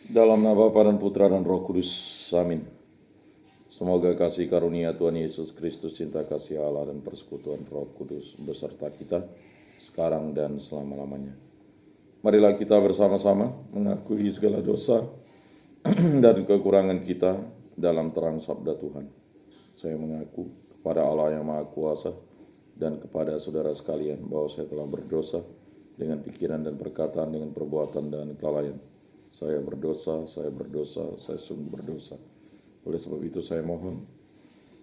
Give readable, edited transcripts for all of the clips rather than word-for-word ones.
Dalam nama Bapa dan Putra dan Roh Kudus, amin. Semoga kasih karunia Tuhan Yesus Kristus, cinta kasih Allah dan persekutuan Roh Kudus beserta kita sekarang dan selama-lamanya. Marilah kita bersama-sama mengakui segala dosa dan kekurangan kita dalam terang sabda Tuhan. Saya mengaku kepada Allah yang Maha Kuasa dan kepada saudara sekalian bahwa saya telah berdosa dengan pikiran dan perkataan, dengan perbuatan dan kelalaian. Saya berdosa, saya sungguh berdosa. Oleh sebab itu saya mohon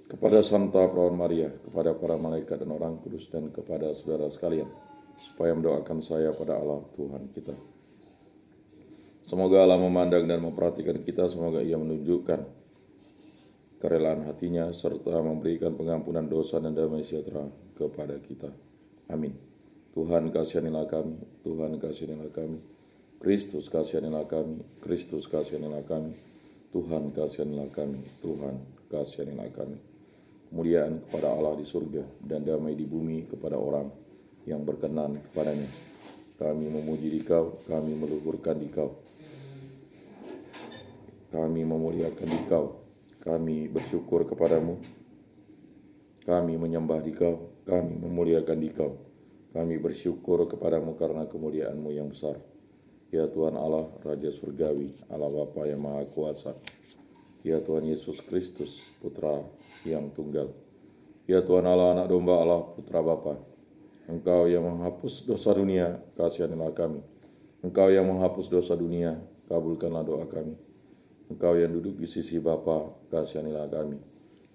kepada Santa Perawan Maria, kepada para malaikat dan orang kudus, dan kepada saudara sekalian, supaya mendoakan saya pada Allah Tuhan kita. Semoga Allah memandang dan memperhatikan kita, semoga Ia menunjukkan kerelaan hatinya, serta memberikan pengampunan dosa dan damai sejahtera kepada kita. Amin. Tuhan kasihanilah kami, Tuhan kasihanilah kami. Kristus kasihanilah kami, Kristus kasihanilah kami, Tuhan kasihanilah kami, Tuhan kasihanilah kami. Kemuliaan kepada Allah di surga dan damai di bumi kepada orang yang berkenan kepadanya. Kami memuji Dikau, kami meluhurkan Dikau, kami memuliakan Dikau, kami bersyukur kepadamu, kami menyembah Dikau, kami memuliakan Dikau, kami bersyukur kepadamu karena kemuliaan-Mu yang besar. Ya Tuhan Allah, Raja Surgawi, Allah Bapa yang Maha Kuasa. Ya Tuhan Yesus Kristus, Putra yang tunggal. Ya Tuhan Allah, Anak Domba Allah, Putra Bapa. Engkau yang menghapus dosa dunia, kasihanilah kami. Engkau yang menghapus dosa dunia, kabulkanlah doa kami. Engkau yang duduk di sisi Bapa, kasihanilah kami.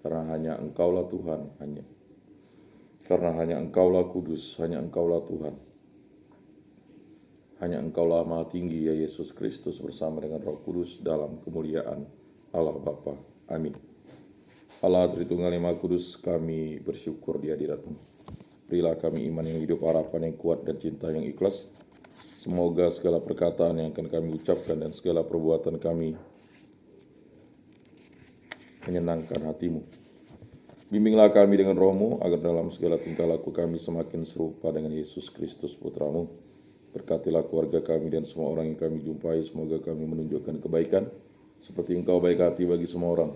Karena hanya Engkaulah Tuhan, karena hanya Engkaulah kudus, hanya Engkaulah Tuhan. Hanya Engkaulah Maha Tinggi, ya Yesus Kristus, bersama dengan Roh Kudus dalam kemuliaan Allah Bapa. Amin. Allah Tritunggal yang Maha Kudus, kami bersyukur di hadirat-Mu. Berilah kami iman yang hidup, harapan yang kuat, dan cinta yang ikhlas. Semoga segala perkataan yang akan kami ucapkan dan segala perbuatan kami menyenangkan hati-Mu. Bimbinglah kami dengan Roh-Mu, agar dalam segala tingkah laku kami semakin serupa dengan Yesus Kristus, Putra-Mu. Berkatilah keluarga kami dan semua orang yang kami jumpai. Semoga kami menunjukkan kebaikan seperti Engkau baik hati bagi semua orang.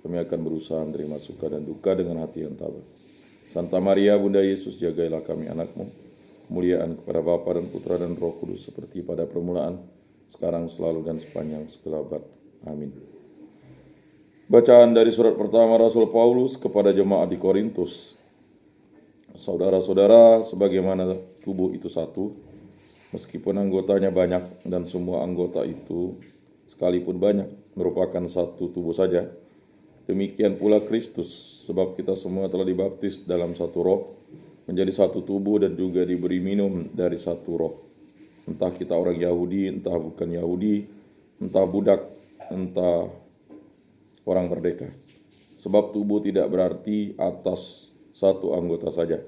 Kami akan berusaha menerima suka dan duka dengan hati yang tabah. Santa Maria, Bunda Yesus, jagailah kami anak-Mu. Kemuliaan kepada Bapa dan Putra dan Roh Kudus, seperti pada permulaan, sekarang, selalu, dan sepanjang segala abad. Amin. Bacaan dari surat pertama Rasul Paulus kepada jemaat di Korintus. Saudara-saudara, sebagaimana tubuh itu satu, meskipun anggotanya banyak, dan semua anggota itu sekalipun banyak merupakan satu tubuh saja, demikian pula Kristus, sebab kita semua telah dibaptis dalam satu roh, menjadi satu tubuh, dan juga diberi minum dari satu roh. Entah kita orang Yahudi, entah bukan Yahudi, entah budak, entah orang merdeka. Sebab tubuh tidak berarti atas satu anggota saja,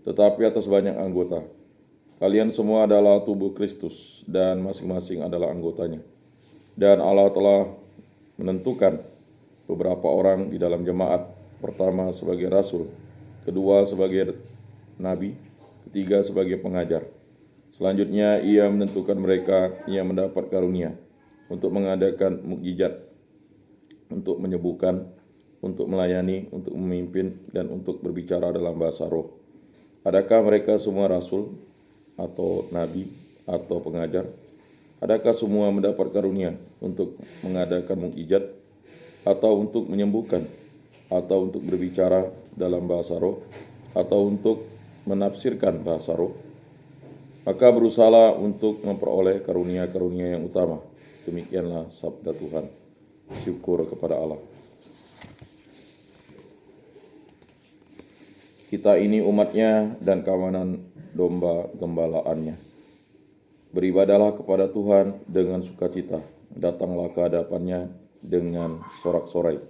tetapi atas banyak anggota. Kalian semua adalah tubuh Kristus, dan masing-masing adalah anggotanya. Dan Allah telah menentukan beberapa orang di dalam jemaat, pertama sebagai rasul, kedua sebagai nabi, ketiga sebagai pengajar. Selanjutnya Ia menentukan mereka yang mendapat karunia untuk mengadakan mukjizat, untuk menyembuhkan, untuk melayani, untuk memimpin, dan untuk berbicara dalam bahasa roh. Adakah mereka semua rasul, atau nabi, atau pengajar? Adakah semua mendapat karunia untuk mengadakan mukjizat, atau untuk menyembuhkan, atau untuk berbicara dalam bahasa roh, atau untuk menafsirkan bahasa roh? Maka berusahalah untuk memperoleh karunia-karunia yang utama. Demikianlah sabda Tuhan. Syukur kepada Allah. Kita ini umat-Nya dan kawanan domba gembalaannya. Beribadahlah kepada Tuhan dengan sukacita. Datanglah ke hadapan-Nya dengan sorak-sorai.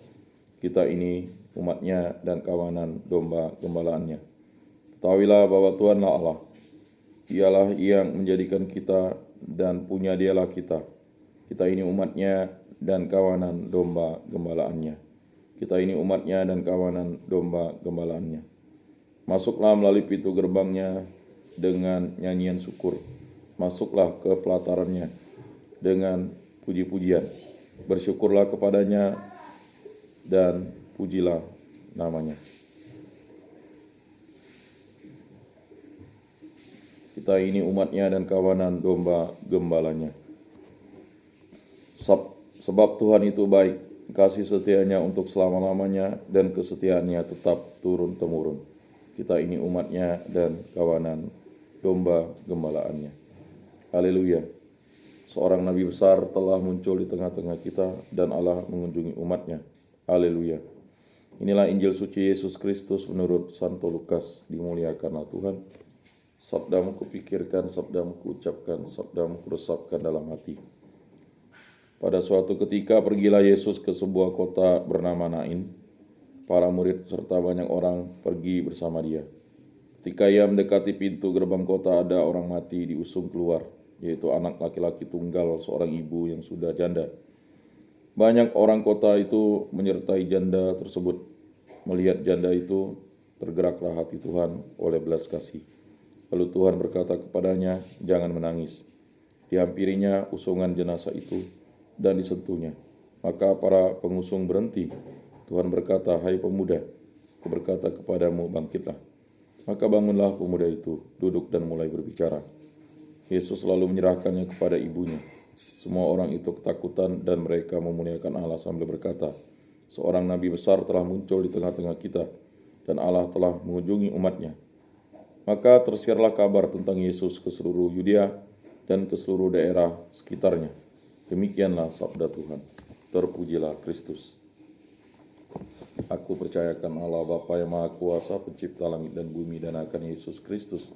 Kita ini umat-Nya dan kawanan domba gembalaannya. Ketahuilah bahwa Tuhanlah Allah. Dialah yang menjadikan kita, dan punya Dialah kita. Kita ini umat-Nya dan kawanan domba gembalaannya. Kita ini umat-Nya dan kawanan domba gembalaannya. Masuklah melalui pintu gerbang-Nya dengan nyanyian syukur. Masuklah ke pelataran-Nya dengan puji-pujian. Bersyukurlah kepadanya dan pujilah namanya. Kita ini umatnya dan kawanan domba gembalanya. Sebab Tuhan itu baik, kasih setianya untuk selama-lamanya, dan kesetiaannya tetap turun-temurun. Kita ini umatnya dan kawanan domba gembalaannya. Haleluya. Seorang nabi besar telah muncul di tengah-tengah kita, dan Allah mengunjungi umatnya. Haleluya. Inilah Injil suci Yesus Kristus menurut Santo Lukas. Dimuliakanlah Tuhan. Sabdamu kupikirkan, sabdamu kuucapkan, sabdamu kuresapkan dalam hati. Pada suatu ketika pergilah Yesus ke sebuah kota bernama Nain. Para murid serta banyak orang pergi bersama dia. Ketika ia mendekati pintu gerbang kota, ada orang mati diusung keluar, yaitu anak laki-laki tunggal seorang ibu yang sudah janda. Banyak orang kota itu menyertai janda tersebut. Melihat janda itu, tergeraklah hati Tuhan oleh belas kasih. Lalu Tuhan berkata kepadanya, "Jangan menangis." Dihampirinya usungan jenazah itu dan disentuhnya. Maka para pengusung berhenti. Tuhan berkata, "Hai pemuda, aku berkata kepadamu, bangkitlah." Maka bangunlah pemuda itu, duduk dan mulai berbicara. Yesus lalu menyerahkannya kepada ibunya. Semua orang itu ketakutan dan mereka memuliakan Allah sambil berkata, "Seorang nabi besar telah muncul di tengah-tengah kita, dan Allah telah mengunjungi umatnya." Maka tersiarlah kabar tentang Yesus ke seluruh Yudea dan ke seluruh daerah sekitarnya. Demikianlah sabda Tuhan. Terpujilah Kristus. Aku percayakan Allah Bapa yang Maha Kuasa, pencipta langit dan bumi, dan akan Yesus Kristus,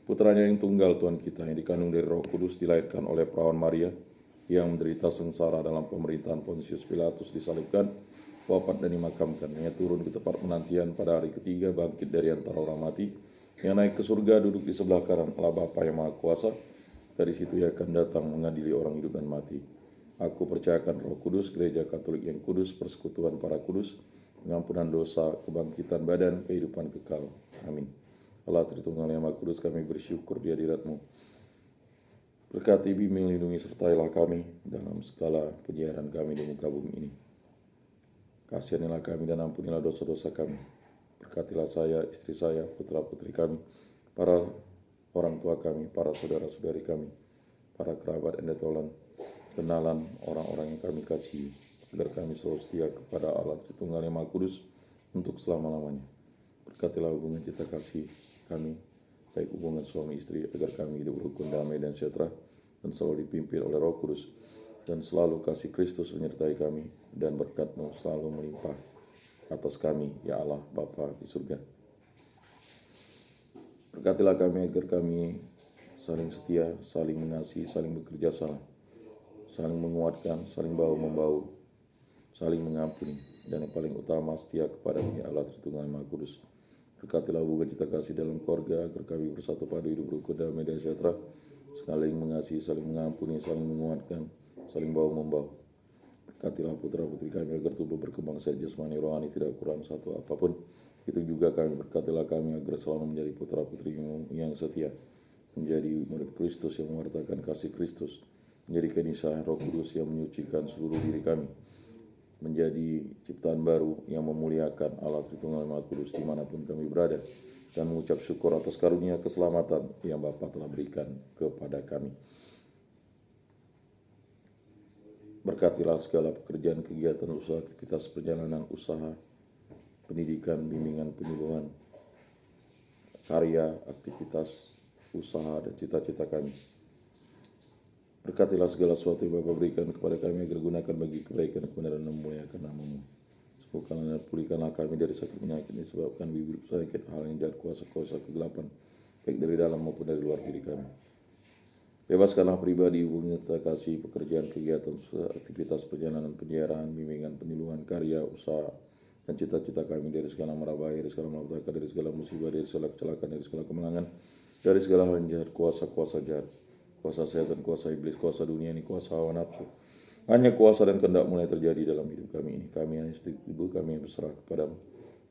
putranya yang tunggal Tuhan kita, yang dikandung dari Roh Kudus, dilahirkan oleh perawan Maria, yang menderita sengsara dalam pemerintahan Pontius Pilatus, disalibkan, wafat dan dimakamkan. Ia turun ke tempat penantian, pada hari ketiga bangkit dari antara orang mati, yang naik ke surga, duduk di sebelah kanan Allah Bapa yang Maha Kuasa. Dari situ ia akan datang mengadili orang hidup dan mati. Aku percayakan Roh Kudus, gereja Katolik yang kudus, persekutuan para kudus, pengampunan dosa, kebangkitan badan, kehidupan kekal. Amin. Allah Tritunggal yang Maha Kudus, kami bersyukur di hadirat-Mu. Berkati, bimbing, lindungi, sertailah kami dalam segala penyiaran kami di muka bumi ini. Kasihanilah kami dan ampunilah dosa-dosa kami. Berkatilah saya, istri saya, putra-putri kami, para orang tua kami, para saudara-saudari kami, para kerabat dan tolan, kenalan orang-orang yang kami kasihi, agar kami selalu setia kepada Allah Tritunggal yang Maha Kudus untuk selama-lamanya. Berkatilah hubungan cinta kasih kami, baik hubungan suami istri, agar kami hidup rukun, damai, dan sejahtera, dan selalu dipimpin oleh Roh Kudus, dan selalu kasih Kristus menyertai kami, dan berkat-Mu selalu melimpah atas kami, ya Allah Bapa di surga. Berkatilah kami agar kami saling setia, saling mengasihi, saling bekerja sama, saling menguatkan, saling bahu-membahu, saling mengampuni, dan yang paling utama setia kepada-Mu, ya Allah Tritunggal Maha Kudus. Berkatilah hubungan kita kasih dalam keluarga, agar kami bersatu padu, hidup rukun, damai, dan sejahtera, saling mengasihi, saling mengampuni, saling menguatkan, saling bahu-membahu. Berkatilah putra-putri kami agar tumbuh berkembang secara jasmani rohani, tidak kurang satu apapun. Itu juga kami, berkatilah kami agar selalu menjadi putra-putri-Mu yang setia, menjadi murid Kristus yang mewartakan kasih Kristus, menjadi keniscayaan Roh Kudus yang menyucikan seluruh diri kami, menjadi ciptaan baru yang memuliakan Allah Tritunggal Maha Kudus dimanapun kami berada, dan mengucap syukur atas karunia keselamatan yang Bapa telah berikan kepada kami. Berkatilah segala pekerjaan, kegiatan, usaha, aktivitas, perjalanan, usaha, pendidikan, bimbingan, penyuluhan, karya, aktivitas, usaha, dan cita-cita kami. Berkatilah segala sesuatu yang Bapa berikan kepada kami, agar gunakan bagi kebaikan, kebenaran, dan memuliakan nama-Mu. Sembuhkanlah dan pulihkanlah kami dari sakit penyakit ini, disebabkan bibir sakit, hal yang jahat, kuasa-kuasa kegelapan, baik dari dalam maupun dari luar diri kami. Bebaskanlah pribadi, hubungan kita kasih, pekerjaan, kegiatan, aktivitas, perjalanan, penyiaran, bimbingan, penyuluhan, karya, usaha, dan cita-cita kami dari segala mara bahaya, dari segala malapetaka, dari segala musibah, dari segala kecelakaan, dari segala kemenangan, dari segala hal yang jahat, kuasa-kuasa jahat, kuasa setan, kuasa iblis, kuasa dunia ini, kuasa hawa nafsu. Hanya kuasa dan kehendak mulai terjadi dalam hidup kami ini. Kami hanya ibu kami yang berserah kepadamu.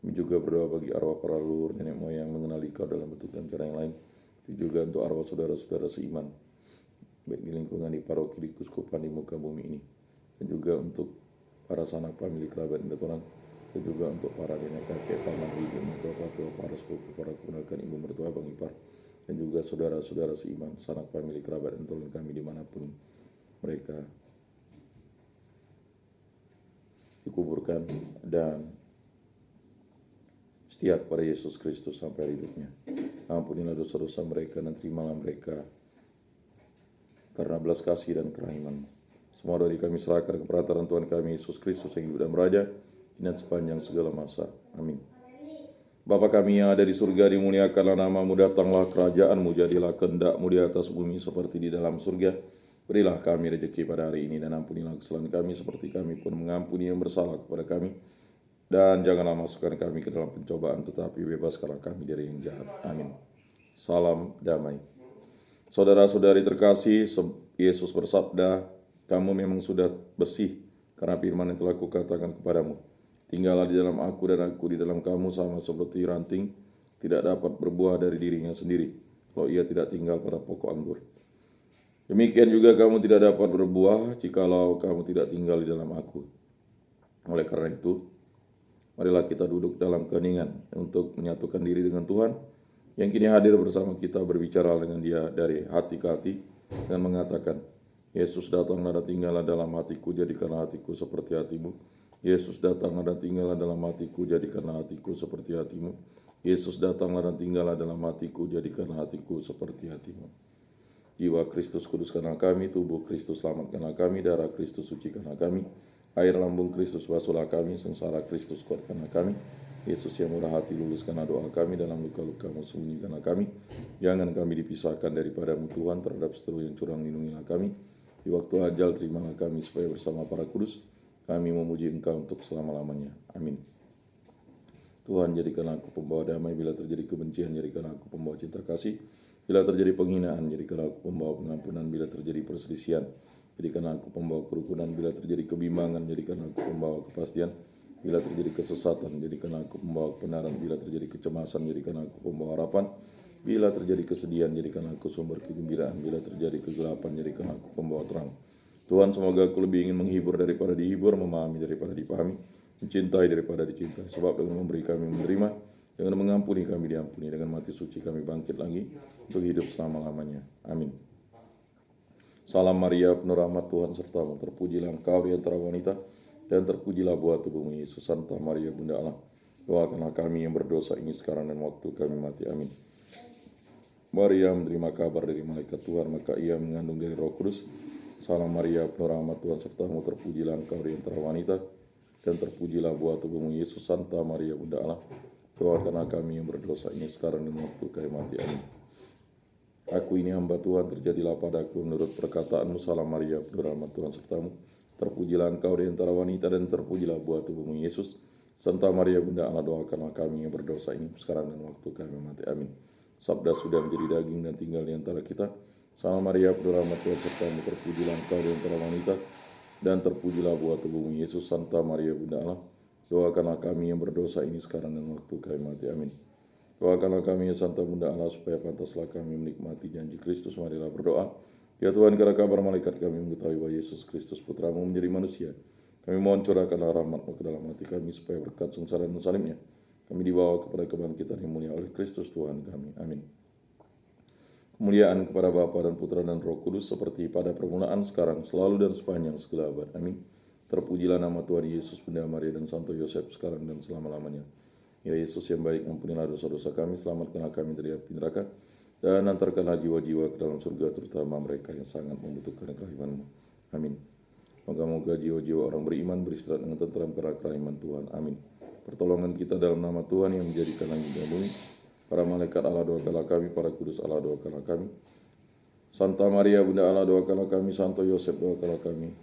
Kami juga berdoa bagi arwah para leluhur, nenek moyang mengenali Kau dalam bentuk dan cara yang lain. Itu juga untuk arwah saudara-saudara seiman baik di lingkungan di paroki, di kuskupan, di muka bumi ini, dan juga untuk para sanak famili kerabat dan Tuhan, dan juga untuk para nenek kakek, paman, bibi, mertua, patua, para sepupu, para keponakan, ibu mertua, bang ipar, dan juga saudara-saudara seiman, sanak famili kerabat dan Tuhan kami dimanapun mereka dikuburkan, dan setia kepada Yesus Kristus sampai hidupnya. Ampunilah dosa-dosa mereka dan terimalah mereka karena belas kasih dan kerahiman. Semua dari kami serahkan kepada Tuhan kami Yesus Kristus yang hidup dan beraja dan sepanjang segala masa. Amin. Bapa kami yang ada di surga, dimuliakanlah namamu, datanglah kerajaanmu, jadilah kehendakmu di atas bumi seperti di dalam surga. Berilah kami rezeki pada hari ini, dan ampunilah kesalahan kami seperti kami pun mengampuni yang bersalah kepada kami. Dan janganlah masukkan kami ke dalam pencobaan, tetapi bebaskanlah kami dari yang jahat. Amin. Salam damai. Saudara-saudari terkasih, Yesus bersabda, kamu memang sudah bersih karena firman yang telah kukatakan kepadamu. Tinggallah di dalam aku dan aku di dalam kamu, sama seperti ranting tidak dapat berbuah dari dirinya sendiri kalau ia tidak tinggal pada pokok anggur. Demikian juga kamu tidak dapat berbuah jikalau kamu tidak tinggal di dalam aku. Oleh karena itu, marilah kita duduk dalam keheningan untuk menyatukan diri dengan Tuhan yang kini hadir bersama kita, berbicara dengan Dia dari hati ke hati dan mengatakan, Yesus datanglah dan tinggallah dalam hatiku, jadikanlah hatiku seperti hatimu. Yesus datanglah dan tinggallah dalam hatiku, jadikanlah hatiku seperti hatimu. Yesus datanglah dan tinggallah dalam hatiku, jadikanlah hatiku seperti hatimu. Jiwa Kristus kuduskanlah kami, tubuh Kristus selamatkanlah kami, darah Kristus sucikanlah kami, air lambung Kristus basuhlah kami, sengsara Kristus kuatkanlah kami. Yesus yang murah hati, luluskanlah doa kami, dalam luka-lukamu sembunyikanlah kami. Jangan kami dipisahkan daripadamu Tuhan, terhadap seteru yang curang lindungilah kami. Di waktu ajal terimalah kami, supaya bersama para kudus kami memuji Engkau untuk selama-lamanya. Amin. Tuhan, jadikanlah aku pembawa damai, bila terjadi kebencian jadikanlah aku pembawa cinta kasih. Bila terjadi penghinaan, jadikanlah aku pembawa pengampunan. Bila terjadi perselisihan, jadikanlah aku pembawa kerukunan. Bila terjadi kebimbangan, jadikanlah aku pembawa kepastian. Bila terjadi kesesatan, jadikanlah aku pembawa kebenaran. Bila terjadi kecemasan, jadikanlah aku pembawa harapan. Bila terjadi kesedihan, jadikanlah aku sumber kegembiraan. Bila terjadi kegelapan, jadikanlah aku pembawa terang. Tuhan, semoga aku lebih ingin menghibur daripada dihibur, memahami daripada dipahami, mencintai daripada dicintai. Sebab dengan memberi kami menerima, dengan mengampuni kami diampuni, dengan mati suci kami bangkit lagi untuk hidup selama-lamanya. Amin. Salam Maria, penuh rahmat, Tuhan sertamu. Terpujilah engkau di antara wanita, dan terpujilah buah tubuhmu Yesus. Santa Maria, Bunda Allah, doakanlah kami yang berdosa ini sekarang dan waktu kami mati. Amin. Maria menerima kabar dari malaikat Tuhan, maka ia mengandung dari Roh Kudus. Salam Maria, penuh rahmat, Tuhan sertamu. Terpujilah engkau di antara wanita, dan terpujilah buah tubuhmu Yesus. Santa Maria, Bunda Allah, doakanlah kami yang berdosa ini sekarang dan waktu kami mati. Amin. Aku ini hamba Tuhan, terjadilah padaku menurut perkataanmu. Salam Maria, penuh rahmat, Tuhan sertamu. Terpujilah engkau di antara wanita, dan terpujilah buah tubuhmu Yesus. Santa Maria, Bunda Allah, doakanlah kami yang berdosa ini sekarang dan waktu kami mati. Amin. Sabda sudah menjadi daging dan tinggal di antara kita. Salam Maria, penuh rahmat, Tuhan sertamu. Terpujilah engkau di antara wanita, dan terpujilah buah tubuhmu Yesus. Santa Maria, Bunda Allah, doakanlah kami yang berdosa ini sekarang dan waktu kami mati. Amin. Doakanlah kami ya Santa Bunda Allah, supaya pantaslah kami menikmati janji Kristus. Marilah berdoa. Ya Tuhan, karena kabar malaikat kami mengetahui bahwa Yesus Kristus putramu menjadi manusia, kami mohon curahkanlah rahmat-Mu ke dalam hati kami, supaya berkat sengsara dan salibnya kami dibawa kepada kebangkitan yang mulia oleh Kristus Tuhan kami. Amin. Kemuliaan kepada Bapa dan Putra dan Roh Kudus, seperti pada permulaan, sekarang, selalu, dan sepanjang segala abad. Amin. Terpujilah nama Tuhan Yesus, Bunda Maria, dan Santo Yosef, sekarang dan selama-lamanya. Ya Yesus yang baik, ampunilah dosa-dosa kami, selamatkanlah kami dari api neraka, dan antarkanlah jiwa-jiwa ke dalam surga, terutama mereka yang sangat membutuhkan kerahiman-Mu. Amin. Moga-moga jiwa-jiwa orang beriman beristirahat dengan tentram karena kerahiman Tuhan. Amin. Pertolongan kita dalam nama Tuhan yang menjadikan langit dan bumi. Para malaikat Allah, doakanlah kami. Para kudus Allah, doakanlah kami. Santa Maria, Bunda Allah, doakanlah kami. Santo Yosef, doakanlah kami.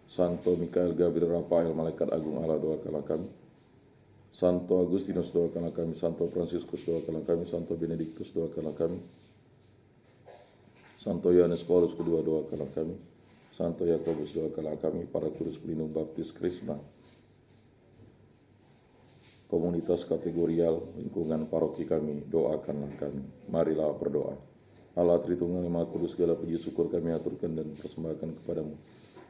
Santo Mikael, Gabriel, Rafael, malaikat agung Allah, doakanlah kami. Santo Agustinus, doakanlah kami. Santo Fransiskus, doakanlah kami. Santo Benediktus, doakanlah kami. Santo Yohanes Paulus kedua, doakanlah kami. Santo Yakobus, doakanlah kami. Para kudus pelindung baptis Krisma, komunitas kategorial lingkungan paroki kami, doakanlah kami. Marilah berdoa. Allah Tritunggal Maha Kudus, segala puji syukur kami aturkan dan persembahkan kepadamu.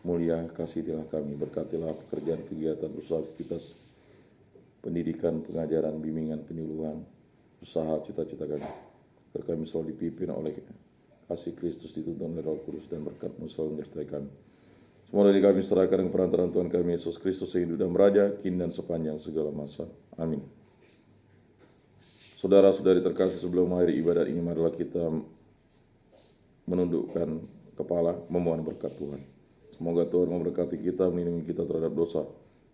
Mulia kasihlah kami, berkatilah pekerjaan, kegiatan, usaha, aktivitas, pendidikan, pengajaran, bimbingan, penyuluhan, usaha, cita-cita kami. Agar kami selalu dipimpin oleh kasih Kristus, dituntun oleh Roh Kudus, dan berkat-Mu selalu menyertai kami. Semua dari kami serahkan dengan perantaraan Tuhan kami Yesus Kristus yang hidup dan meraja, kini dan sepanjang segala masa. Amin. Saudara-saudari terkasih, sebelum mengakhiri ibadat ini, marilah kita menundukkan kepala, memohon berkat Tuhan. Semoga Tuhan memberkati kita, melindungi kita terhadap dosa,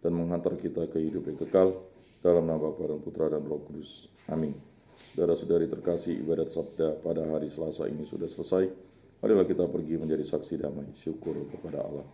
dan menghantar kita ke hidup yang kekal, dalam nama Bapa dan Putra dan Roh Kudus. Amin. Saudara-saudari terkasih, ibadat sabda pada hari Selasa ini sudah selesai. Marilah kita pergi menjadi saksi damai, syukur kepada Allah.